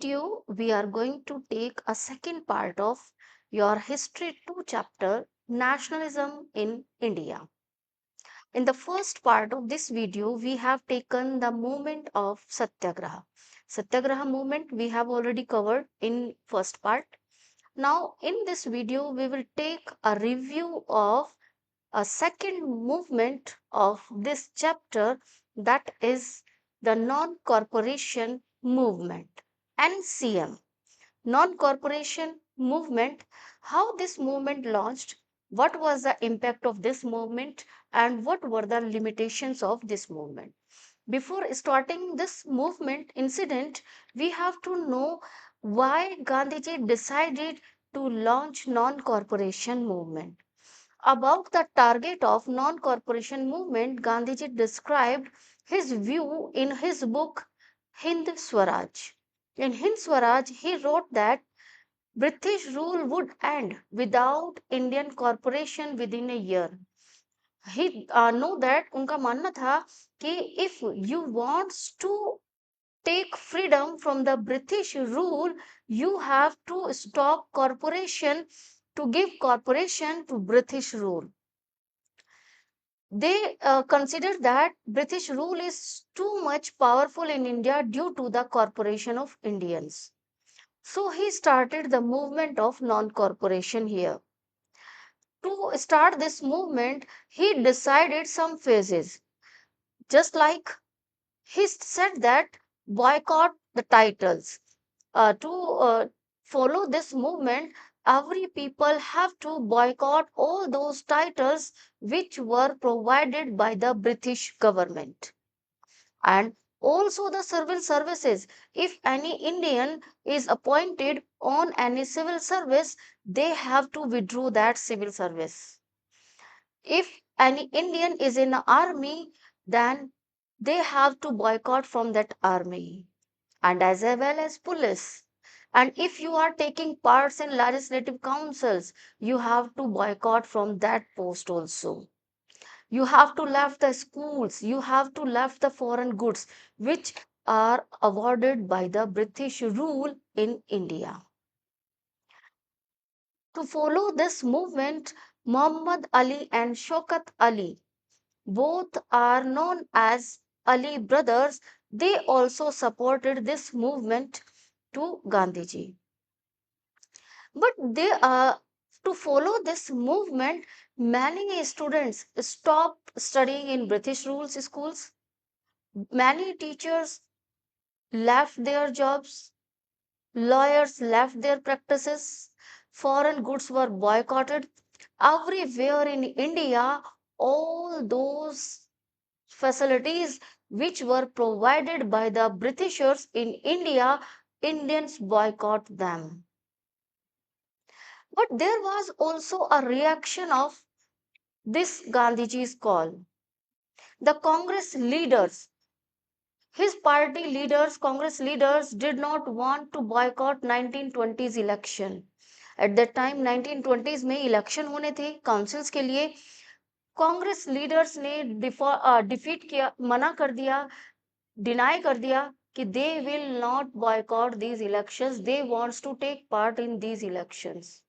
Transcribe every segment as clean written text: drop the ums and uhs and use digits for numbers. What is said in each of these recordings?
video, we are going to take a second part of your History 2 chapter, Nationalism in India. In the first part of this video, we have taken the movement of Satyagraha. Satyagraha movement we have already covered in first part. Now, in this video, we will take a review of a second movement of this chapter, that is the non-corporation movement, NCM. Non-corporation movement, how this movement launched, what was the impact of this movement, and what were the limitations of this movement. Before starting this movement incident, we have to know why Gandhiji decided to launch non-corporation movement. About the target of non-corporation movement, Gandhiji described his view in his book Hind Swaraj. In Hind Swaraj, he wrote that British rule would end without Indian corporation within a year. He know that उनका मानना था कि if you wants to take freedom from the British rule, you have to stop corporation, to give corporation to British rule. They consider that British rule is too much powerful in India due to the corporation of Indians. So he started the movement of non-corporation here. To start this movement, he decided some phases. Just like he said that boycott the titles. To follow this movement, every people have to boycott all those titles which were provided by the British government. And also the civil services. If any Indian is appointed on any civil service, they have to withdraw that civil service. If any Indian is in the army, then they have to boycott from that army, and as well as police. And if you are taking parts in legislative councils, you have to boycott from that post also. You have to left the schools, you have to left the foreign goods which are awarded by the British rule in India. To follow this movement, Muhammad Ali and Shaukat Ali, both are known as Ali brothers, they also supported this movement to Gandhiji. But they to follow this movement, many students stopped studying in British rules schools. Many teachers left their jobs, lawyers left their practices, foreign goods were boycotted. Everywhere in India, all those facilities which were provided by the Britishers in India, Indians boycott them. But there was also a reaction of this Gandhiji's call. The Congress leaders, his party leaders, Congress leaders did not want to boycott 1920s election. At that time 1920s में election होने थे councils के लिए. Congress leaders ने defeat किया, मना कर दिया, डिनाई कर दिया कि they will not boycott these elections, they wants to take part in these elections.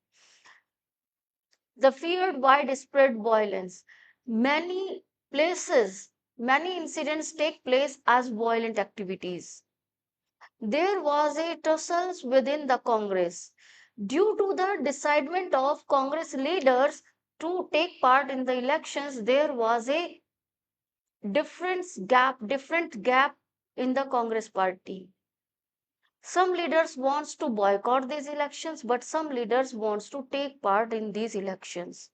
The feared widespread violence. Many places, many incidents take place as violent activities. There was a tussle within the Congress. Due to the decidement of Congress leaders to take part in the elections, there was a different gap in the Congress party. Some leaders wants to boycott these elections, but some leaders wants to take part in these elections.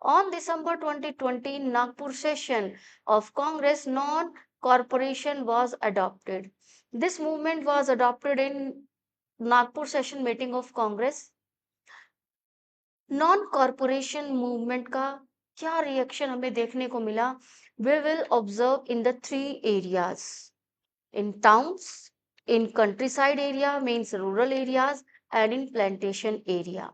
On December 2020, Nagpur session of Congress, non-corporation was adopted. This movement was adopted in Nagpur session meeting of Congress. Non-corporation movement का क्या reaction हमें देखने को मिला? We will observe in the three areas. In towns, in countryside area means rural areas, and in plantation area.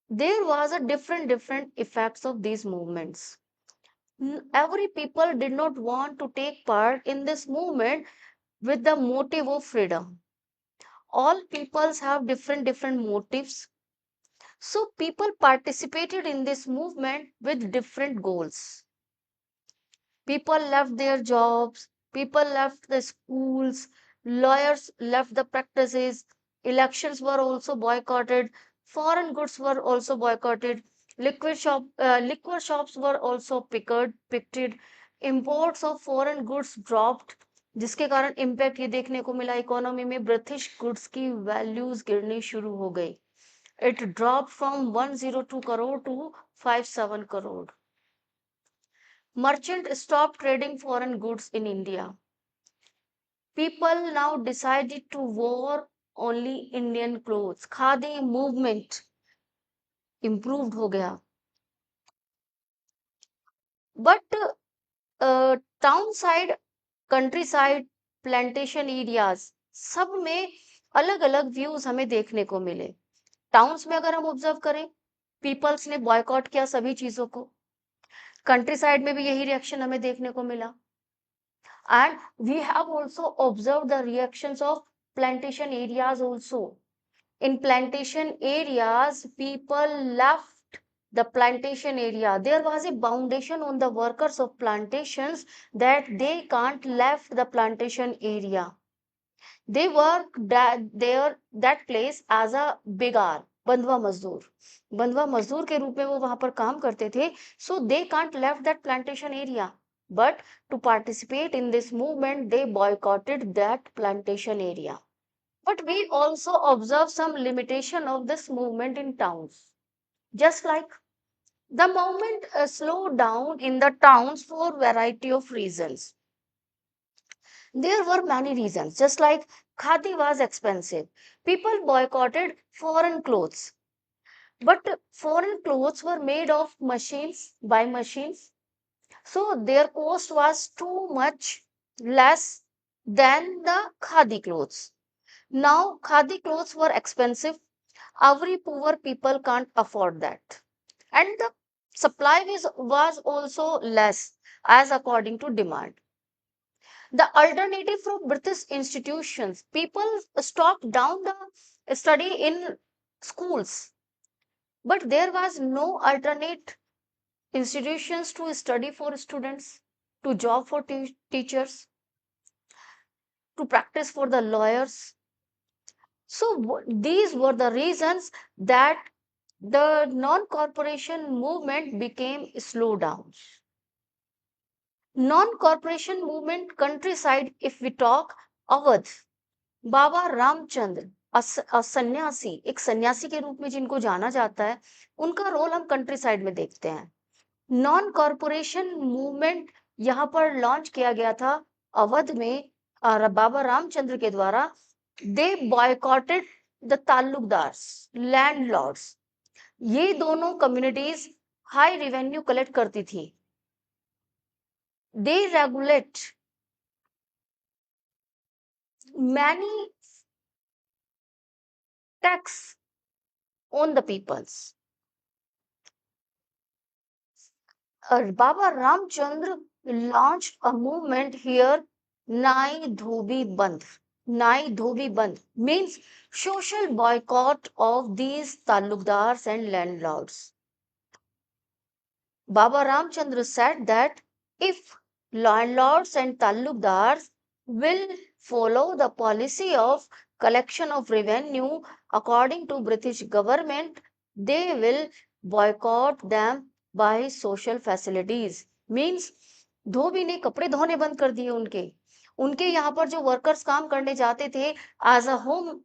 There was a different effects of these movements. Every people did not want to take part in this movement with the motive of freedom. all peoples have different motives. So people participated in this movement with different goals. People left their jobs, people left the schools, lawyers left the practices, elections were also boycotted, foreign goods were also boycotted, liquor shops were also picketed, imports of foreign goods dropped, जिसके कारण impact ये देखने को मिला economy में British goods की values गिरनी शुरू हो गई. It dropped from 102 crore to 57 crore. Merchant stopped trading foreign goods in India. People now decided to wear only Indian clothes. Khadi movement improved हो गया. But town side, country side, plantation areas सब में अलग अलग views हमें देखने को मिले. टाउन्स में अगर हम ऑब्जर्व करें, पीपल्स ने बॉयकॉट किया सभी चीजों को. कंट्री साइड में भी यही रिएक्शन हमें देखने को मिला. And we have also observed the reactions of plantation areas also. In plantation areas, people left the plantation area. There was a foundation on the workers of plantations that they can't left the plantation area. They work that place as a begar, बंधुआ मजदूर. बंधुआ मजदूर के रूप में वो वहां पर काम करते थे. So they can't left that plantation area. But to participate in this movement, they boycotted that plantation area. But we also observe some limitation of this movement in towns. Just like the movement slowed down in the towns for variety of reasons. There were many reasons. Just like khadi was expensive, people boycotted foreign clothes. But foreign clothes were made of machines by machines, so their cost was too much less than the khadi clothes. Now khadi clothes were expensive. Every poor people can't afford that. And the supply was also less as according to demand. The alternative from British institutions, people stopped down the study in schools, but there was no alternate institutions to study for students, to job for teachers, to practice for the lawyers. So these were the reasons that the non-corporation movement became slow down. Non-corporation movement countryside, if we talk, Awadh, बाबा रामचंद्र, सन्यासी, एक सन्यासी के रूप में जिनको जाना जाता है, उनका रोल हम कंट्री साइड में देखते हैं. नॉन कॉरपोरेशन मूवमेंट यहाँ पर लॉन्च किया गया था अवध में बाबा रामचंद्र के द्वारा. दे बॉयकॉटेड द ताल्लुकदार्स, लैंडलॉर्ड्स. ये दोनों कम्युनिटीज हाई रेवेन्यू कलेक्ट करती थी. दे regulate many tax on the peoples. Baba Ramchandra launched a movement here, Nai Dhobi Bandh. Nai Dhobi Bandh means social boycott of these talukdars and landlords. Baba Ramchandra said that if landlords and talukdars will follow the policy of collection of revenue according to British government, they will boycott them by social facilities. Means धोबी ने कपड़े धोने बंद कर दिए उनके यहाँ पर जो वर्कर्स काम करने जाते थे as a home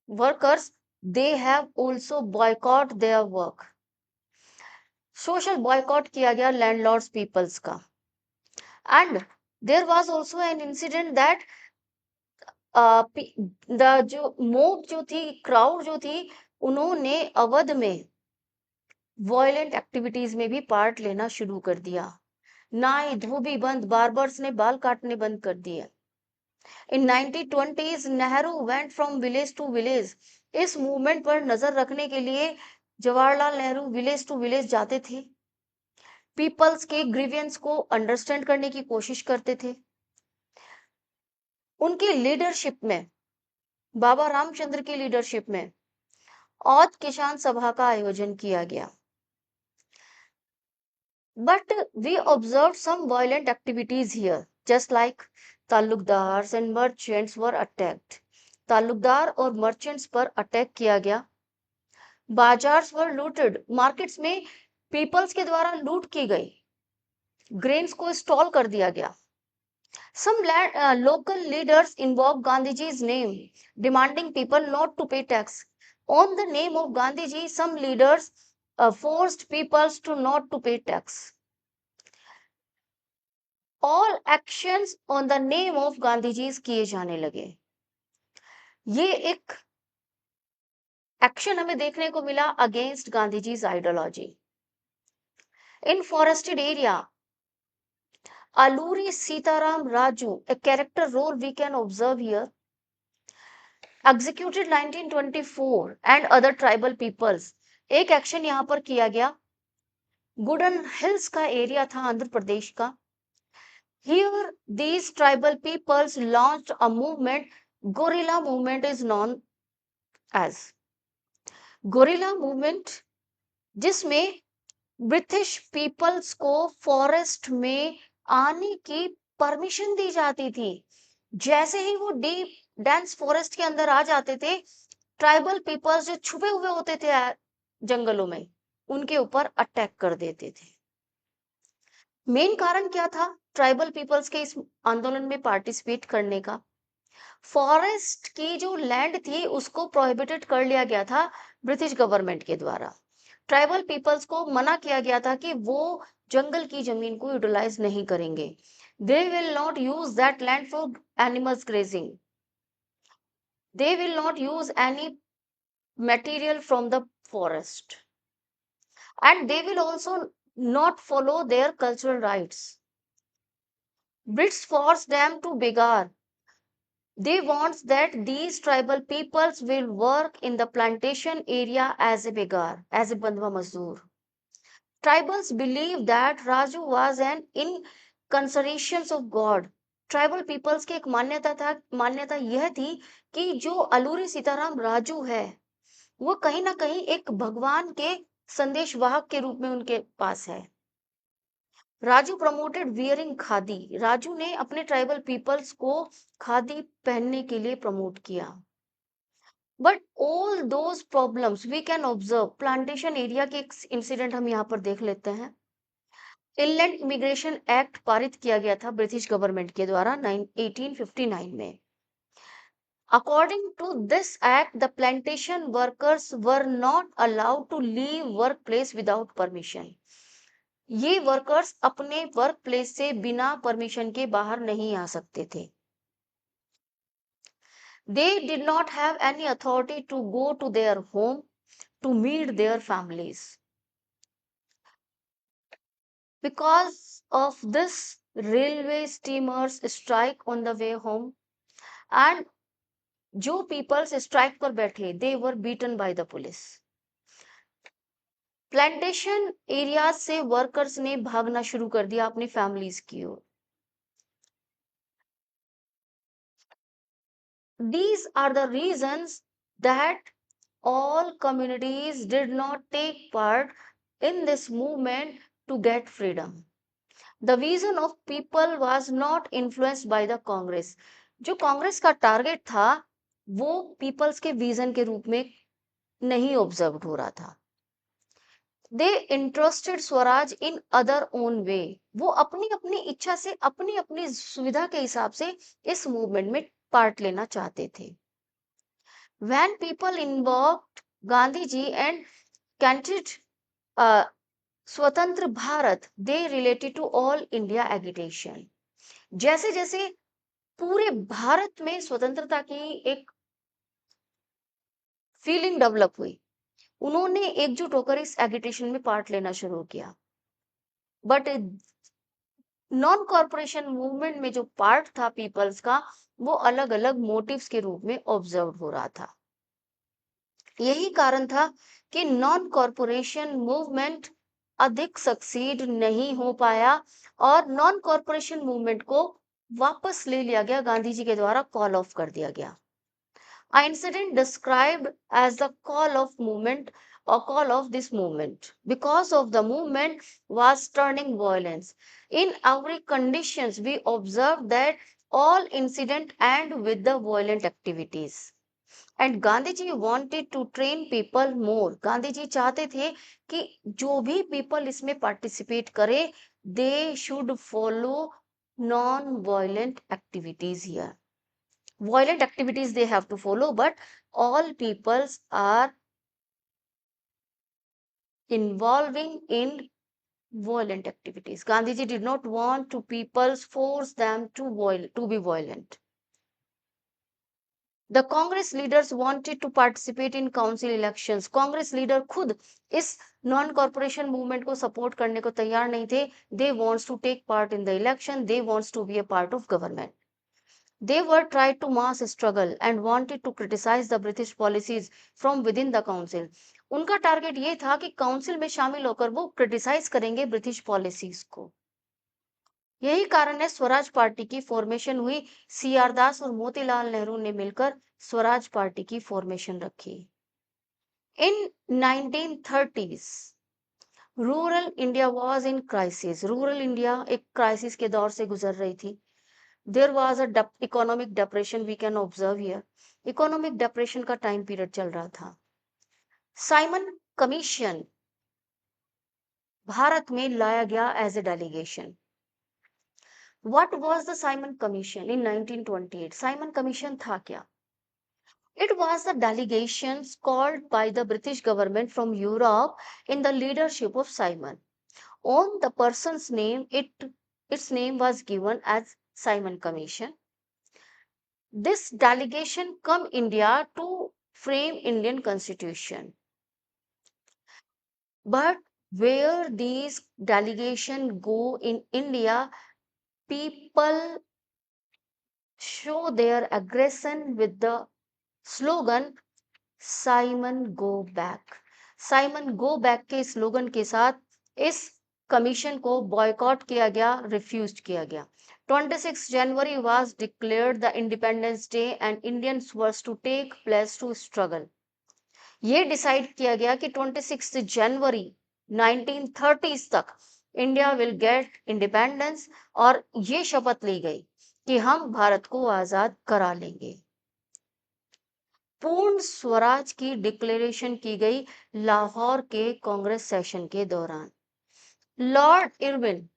workers, they have also boycott their work. Social boycott किया गया लैंडलॉर्ड्स पीपल्स का. And there was also an incident that the जो मोब जो थी, क्राउड जो थी, उन्होंने अवध में वायलेंट एक्टिविटीज में भी पार्ट लेना शुरू कर दिया. नाई धोबी बंद, बार्बर्स ने बाल काटने बंद कर दिए. In 1920s Nehru went from village to village. इस मूवमेंट पर नजर रखने के लिए Jawaharlal Nehru village to village जाते थे. पीपल्स के ग्रीवियंस को अंडरस्टैंड करने की कोशिश करते थे. उनकी लीडरशिप में बाबा रामचंद्र की लीडरशिप में औध किसान सभा का आयोजन किया गया। But we observed some violent activities here, just like taluqdars and merchants were attacked. Talukdar और मर्चेंट्स पर अटैक किया गया। बाजार्स वर लूटेड, मार्केट्स में पीपल्स के द्वारा लूट की गई। ग्रेन्स को स्टॉल कर दिया गया। Some local leaders invoked Gandhiji's name, demanding people not to pay tax. On the name of Gandhiji, some leaders forced people to not to pay tax. All actions on the name of Gandhiji's किए जाने लगे। ये एक action हमें देखने को मिला against Gandhiji's ideology. In forested area, Alluri Sitaram Raju, a character role we can observe here, executed 1924 and other tribal peoples। एक एक्शन यहाँ पर किया गया, गुडन हिल्स का एरिया था आंध्र प्रदेश का। Here these tribal peoples launched a movement, guerrilla movement is known as guerrilla movement, जिसमें British peoples को फॉरेस्ट में आने की परमिशन दी जाती थी। जैसे ही वो डीप डेंस फॉरेस्ट के अंदर आ जाते थे, ट्राइबल पीपल्स जो छुपे हुए होते थे जंगलों में, उनके ऊपर अटैक कर देते थे। मेन कारण क्या था ट्राइबल पीपल्स के इस आंदोलन में पार्टिसिपेट करने का? फॉरेस्ट की जो लैंड थी उसको प्रोहिबिटेड कर लिया गया था ब्रिटिश गवर्नमेंट के द्वारा। ट्राइबल पीपल्स को मना किया गया था कि वो जंगल की जमीन को यूटिलाइज नहीं करेंगे। They will not use that land for animals grazing, they will not use any material from the forest, and they will also not follow their cultural rights. Brits force them to begar. They want that these tribal peoples will work in the plantation area as a begar, as a bandhwa mazdoor. Tribals believe that Raju was an incarnation of God. Tribal peoples की एक मान्यता यह थी कि जो अलूरी सीताराम राजू है वो कहीं ना कहीं एक भगवान के संदेशवाहक के रूप में उनके पास है। राजू प्रमोटेड वियरिंग खादी, राजू ने अपने ट्राइबल पीपल्स को खादी पहनने के लिए प्रमोट किया। But all those problems we can observe, plantation area के एक इंसिडेंट हम यहाँ पर देख लेते हैं। इनलैंड इमिग्रेशन एक्ट पारित किया गया था ब्रिटिश गवर्नमेंट के द्वारा 1859 में। According to this act, the plantation workers were not allowed to leave workplace without permission. ये वर्कर्स अपने वर्क प्लेस से बिना परमिशन के बाहर नहीं आ सकते थे। They did not have any authority to go to their home to meet their families. Because of this, railway steamers strike on the way home, and जो पीपल्स स्ट्राइक पर बैठे they were beaten by the police. Plantation area से workers ने भागना शुरू कर दिया अपनी फैमिलीज की ओर। These are the reasons that all communities did not take part in this movement to get freedom. The vision of people was not influenced by the Congress. जो कांग्रेस का टारगेट था वो पीपल्स के विजन के रूप में नहीं ऑब्जर्व हो रहा था। They interested swaraj in other own way, वो अपनी अपनी इच्छा से अपनी अपनी सुविधा के हिसाब से इस मूवमेंट में पार्ट लेना चाहते थे। When people involved Gandhi ji and candidate swatantra Bharat, they related to all India agitation. जैसे जैसे पूरे भारत में स्वतंत्रता की एक फीलिंग डेवलप हुई, उन्होंने एकजुट होकर इस एगिटेशन में पार्ट लेना शुरू किया। बट नॉन कॉर्पोरेशन मूवमेंट में जो पार्ट था पीपल्स का वो अलग अलग मोटिव्स के रूप में ऑब्जर्व हो रहा था। यही कारण था कि नॉन कॉर्पोरेशन मूवमेंट अधिक सक्सीड नहीं हो पाया और नॉन कॉर्पोरेशन मूवमेंट को वापस ले लिया गया, गांधी जी के द्वारा कॉल ऑफ कर दिया गया। An incident described as the call of movement or call of this movement because of the movement was turning violence. In our conditions, we observed that all incident end with the violent activities. And Gandhi ji wanted to train people more. Gandhi ji चाहते थे कि जो भी people इसमें participate करे they should follow non violent activities here. Violent activities they have to follow, but all peoples are involving in violent activities. Gandhi ji did not want to peoples force them to be violent. The Congress leaders wanted to participate in council elections. Congress leader खुद इस non corporation movement को support करने को तैयार नहीं थे. They wants to take part in the election. They wants to be a part of government. They were tried to mass struggle and wanted to criticize the British policies from within the council. उनका target ये था कि council में शामिल होकर वो criticise करेंगे British policies को. यही कारण है स्वराज पार्टी की फॉर्मेशन हुई. सी आर दास और मोतीलाल नेहरू ने मिलकर स्वराज पार्टी की फॉर्मेशन रखी. In 1930s rural India was in crisis. Rural India एक क्राइसिस के दौर से गुजर रही थी. There was a economic depression we can observe here. Economic depression का टाइम पीरियड चल रहा था. साइमन कमीशन भारत में लाया गया as a delegation. What was the Simon Commission in 1928? Simon Commission था क्या? It was the delegations called by the British government from Europe in the leadership of Simon. On the person's name, its name was given as Simon Commission. This delegation come India to frame Indian Constitution. But where these delegation go in India, people show their aggression with the slogan Simon go back. Simon go back के slogan के साथ इस commission को boycott किया गया, refuse किया गया. 26 जनवरी was declared the Independence Day and Indians was to take place to struggle. ये डिसाइड किया गया कि 26 जनवरी 1930s तक इंडिया विल गेट इंडिपेंडेंस और ये शपथ ली गई कि हम भारत को आजाद करा लेंगे. पूर्ण स्वराज की डिक्लेरेशन की गई लाहौर के कांग्रेस सेशन के दौरान. Lord Irwin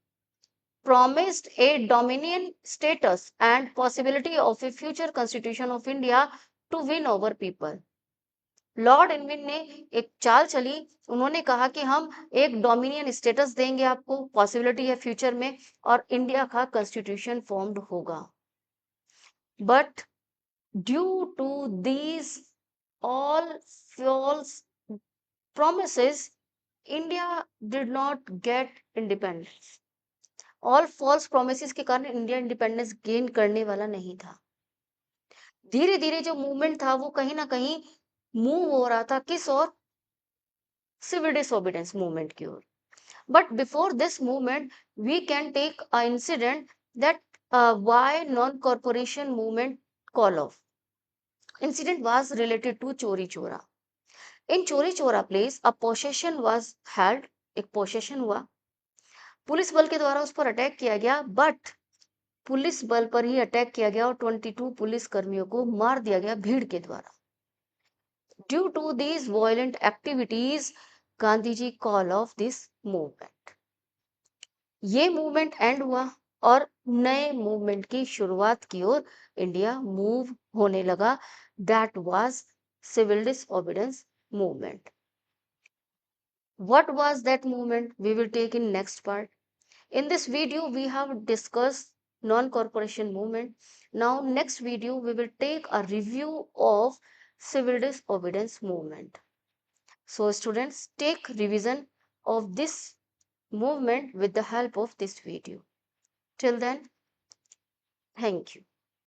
promised a dominion status and possibility of a future constitution of India to win over people. Lord Irwin ने एक चाल चली. उन्होंने कहा कि हम एक डोमिनियन स्टेटस देंगे आपको, पॉसिबिलिटी है फ्यूचर में और इंडिया का कॉन्स्टिट्यूशन फॉर्म्ड होगा. But due to these all false promises, India did not get independence. All false promises के कारण इंडिया इंडिपेंडेंस गेन करने वाला नहीं था. धीरे धीरे जो मूवमेंट था वो कहीं ना कहीं मूव हो रहा था किस ओर? सिविल डिसोबीडियंस मूवमेंट की ओर. But before this movement, we can take an incident that why non-corporation movement call off. Incident was related to Chori Chora. In Chori Chora place, a possession was held. एक possession हुआ. Police बल के द्वारा उस पर attack किया गया. But police बल पर ही अटैक किया गया और 22 पुलिस कर्मियों को मार दिया गया भीड़ के द्वारा. Due to these violent activities Gandhi ji call off this movement. ये मूवमेंट एंड हुआ और नए मूवमेंट की शुरुआत की ओर इंडिया मूव होने लगा. That was civil disobedience movement. What was that movement? We will take in next part. In this video, we have discussed non-corporation movement. Now, next video, we will take a review of civil disobedience movement. So, students, take revision of this movement with the help of this video. Till then, thank you.